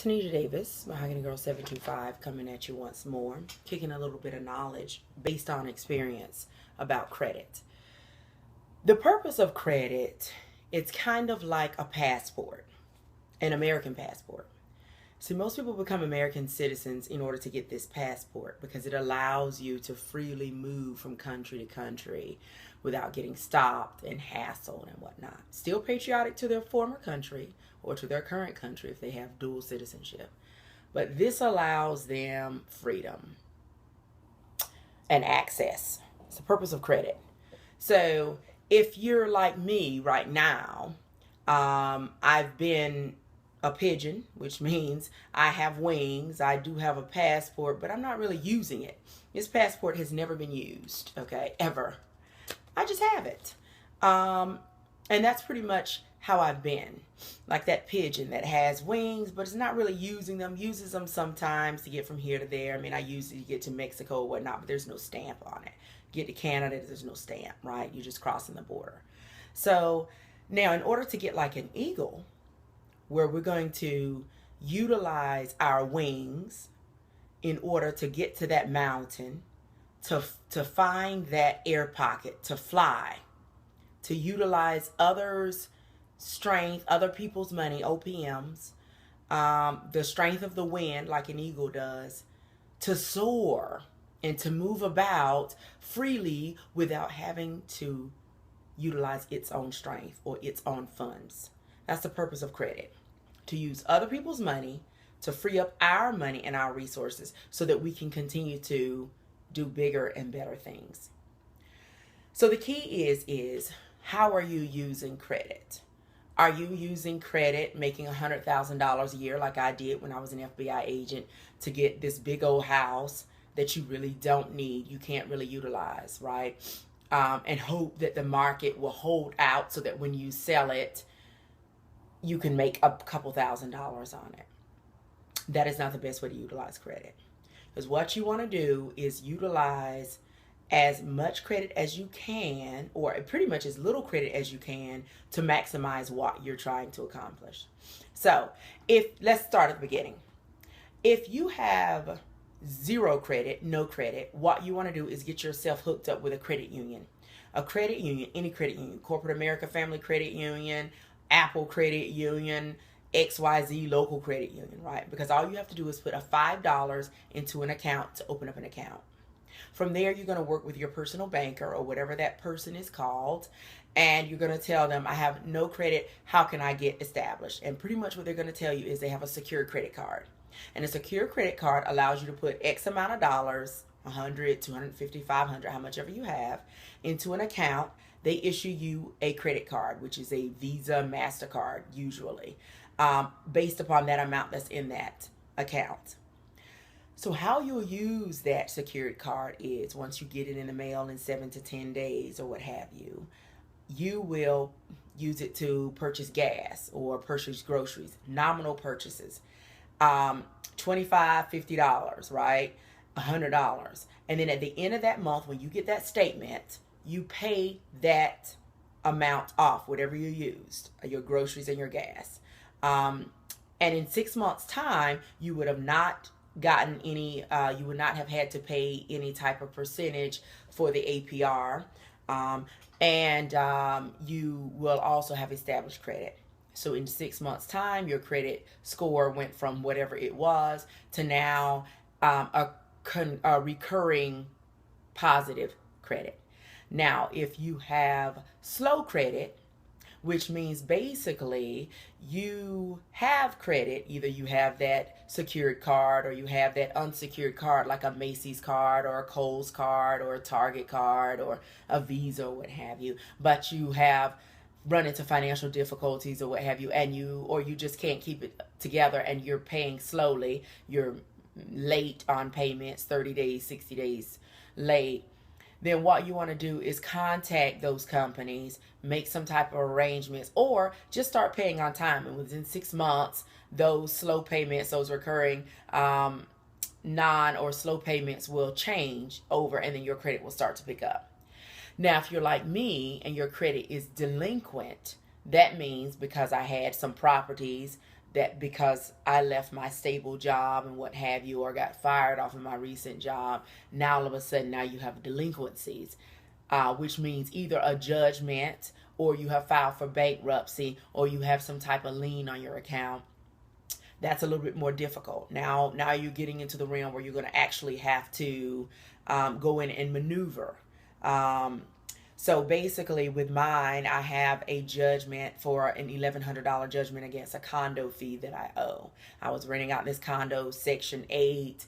Tanisha Davis, Mahogany Girl 725, coming at you once more, kicking a little bit of knowledge based on experience about credit. The purpose of credit, it's kind of like a passport, an American passport. See, most people become American citizens in order to get this passport because it allows you to freely move from country to country without getting stopped and hassled and whatnot. Still patriotic to their former country or to their current country if they have dual citizenship. But this allows them freedom and access. It's the purpose of credit. So if you're like me right now, I've been a pigeon, which means I have wings. I do have a passport, but I'm not really using it. This passport has never been used, okay, ever. I just have it. And that's pretty much how I've been. Like that pigeon that has wings, but it's not really using them. Uses them sometimes to get from here to there. I mean, I use it to get to Mexico or whatnot, but there's no stamp on it. Get to Canada, there's no stamp, right? You're just crossing the border. So now in order to get like an eagle, where we're going to utilize our wings in order to get to that mountain, to find that air pocket, to fly, to utilize others' strength, other people's money, OPMs, the strength of the wind like an eagle does, to soar and to move about freely without having to utilize its own strength or its own funds. That's the purpose of credit. To use other people's money to free up our money and our resources so that we can continue to do bigger and better things. So the key is how are you using credit? Are you using credit, making $100,000 a year like I did when I was an FBI agent to get this big old house that you really don't need, you can't really utilize, right? And hope that the market will hold out so that when you sell it, you can make a couple $1,000s on it. That is not the best way to utilize credit. Because what you want to do is utilize as much credit as you can, or pretty much as little credit as you can, to maximize what you're trying to accomplish. So let's start at the beginning. If you have zero credit, no credit, what you want to do is get yourself hooked up with a credit union. A credit union, any credit union, Corporate America Family Credit Union, Apple Credit Union, XYZ local credit union, right? Because all you have to do is put a $5 into an account to open up an account. From there, you're going to work with your personal banker or whatever that person is called, and you're going to tell them, I have no credit, how can I get established? And pretty much what they're going to tell you is they have a secure credit card. And a secure credit card allows you to put X amount of dollars, 100, 250, 500, how much ever you have, into an account. They issue you a credit card, which is a Visa, MasterCard, usually, based upon that amount that's in that account. So how you'll use that secured card is once you get it in the mail in 7 to 10 days or what have you, you will use it to purchase gas or purchase groceries, nominal purchases, $25, $50, right? $100. And then at the end of that month, when you get that statement, you pay that amount off, whatever you used, your groceries and your gas. And in 6 months' time, you would have not gotten any, you would not have had to pay any type of percentage for the APR. And you will also have established credit. So in 6 months' time, your credit score went from whatever it was to now a recurring positive credit. Now, if you have slow credit, which means basically you have credit, either you have that secured card or you have that unsecured card like a Macy's card or a Kohl's card or a Target card or a Visa or what have you, but you have run into financial difficulties or what have you, and you just can't keep it together and you're paying slowly, you're late on payments, 30 days, 60 days late, then what you want to do is contact those companies, make some type of arrangements, or just start paying on time. And within 6 months, those slow payments, those recurring non or slow payments will change over, and then your credit will start to pick up. Now, if you're like me and your credit is delinquent, that means because I had some properties that because I left my stable job and what have you, or got fired off of my recent job, now all of a sudden now you have delinquencies, which means either a judgment, or you have filed for bankruptcy, or you have some type of lien on your account. That's a little bit more difficult. Now you're getting into the realm where you're going to actually have to go in and maneuver. So basically with mine, I have a judgment for an $1,100 judgment against a condo fee that I owe. I was renting out this condo, Section 8.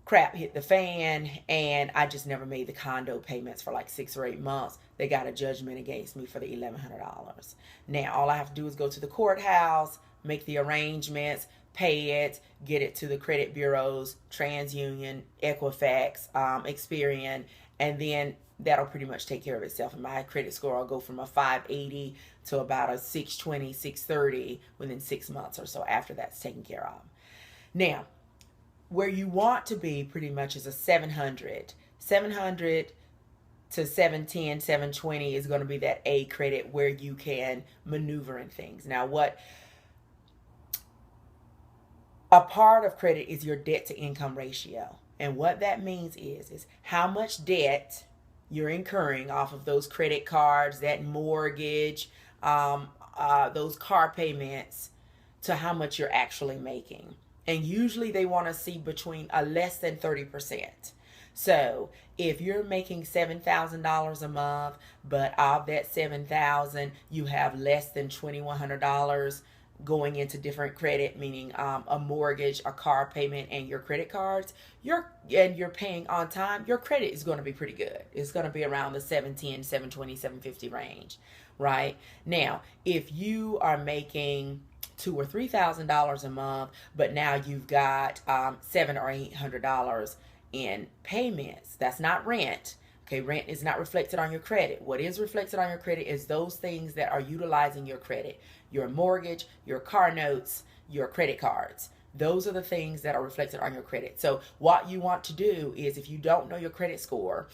Crap hit the fan, and I just never made the condo payments for like 6 or 8 months. They got a judgment against me for the $1,100. Now all I have to do is go to the courthouse, make the arrangements, pay it, get it to the credit bureaus, TransUnion, Equifax, Experian, and then that'll pretty much take care of itself. And my credit score will go from a 580 to about a 620, 630 within 6 months or so after that's taken care of. Now, where you want to be pretty much is a 700. 700 to 710, 720 is going to be that A credit where you can maneuver in things. Now, what a part of credit is your debt to income ratio. And what that means is how much debt you're incurring off of those credit cards, that mortgage, those car payments, to how much you're actually making. And usually they want to see between a less than 30%. So if you're making $7,000 a month, but of that $7,000, you have less than $2,100 going into different credit, meaning a mortgage, a car payment, and your credit cards, you're paying on time, your credit is going to be pretty good. It's going to be around the 710, 720, 750 range, right? Now, if you are making $2,000 or $3,000 a month, but now you've got $700 or $800 in payments, that's not rent. Okay, rent is not reflected on your credit. What is reflected on your credit is those things that are utilizing your credit. Your mortgage, your car notes, your credit cards. Those are the things that are reflected on your credit. So what you want to do is, if you don't know your credit score,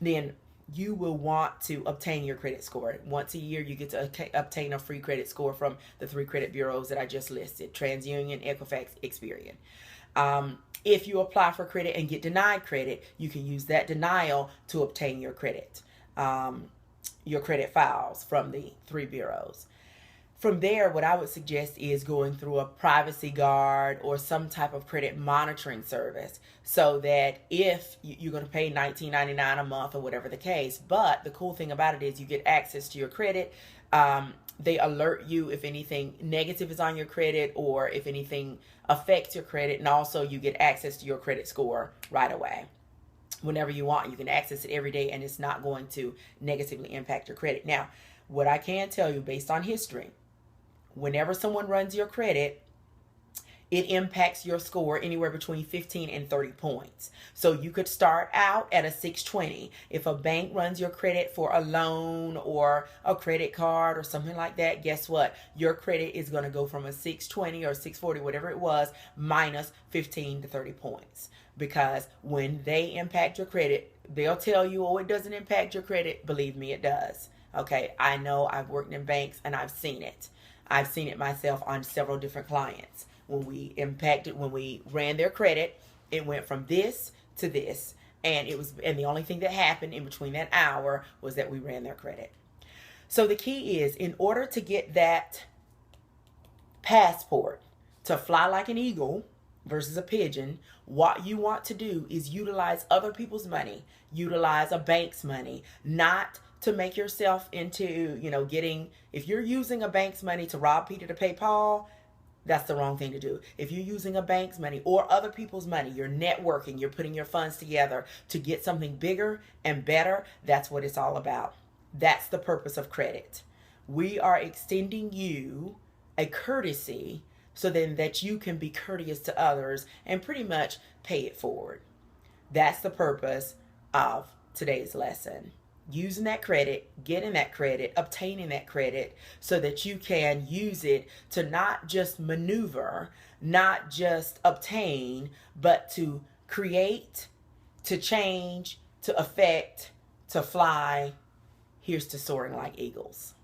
then you will want to obtain your credit score. Once a year, you get to obtain a free credit score from the 3 credit bureaus that I just listed: TransUnion, Equifax, Experian. If you apply for credit and get denied credit, you can use that denial to obtain your credit files from the 3 bureaus. From there, what I would suggest is going through a privacy guard or some type of credit monitoring service, so that if you're going to pay $19.99 a month or whatever the case, but the cool thing about it is you get access to your credit. They alert you if anything negative is on your credit or if anything affects your credit, and also you get access to your credit score right away. Whenever you want, you can access it every day, and it's not going to negatively impact your credit. Now, what I can tell you based on history, whenever someone runs your credit, it impacts your score anywhere between 15 and 30 points. So you could start out at a 620. If a bank runs your credit for a loan or a credit card or something like that, guess what? Your credit is going to go from a 620 or 640, whatever it was, minus 15 to 30 points. Because when they impact your credit, they'll tell you, oh, it doesn't impact your credit. Believe me, it does. Okay, I know, I've worked in banks and I've seen it. I've seen it myself on several different clients. When we ran their credit, it went from this to this, and the only thing that happened in between that hour was that we ran their credit. So the key is, in order to get that passport to fly like an eagle versus a pigeon, what you want to do is utilize other people's money, utilize a bank's money, not to make yourself into, if you're using a bank's money to rob Peter to pay Paul, that's the wrong thing to do. If you're using a bank's money or other people's money, you're networking, you're putting your funds together to get something bigger and better, that's what it's all about. That's the purpose of credit. We are extending you a courtesy so then that you can be courteous to others and pretty much pay it forward. That's the purpose of today's lesson. Using that credit, getting that credit, obtaining that credit so that you can use it to not just maneuver, not just obtain, but to create, to change, to affect, to fly. Here's to soaring like eagles.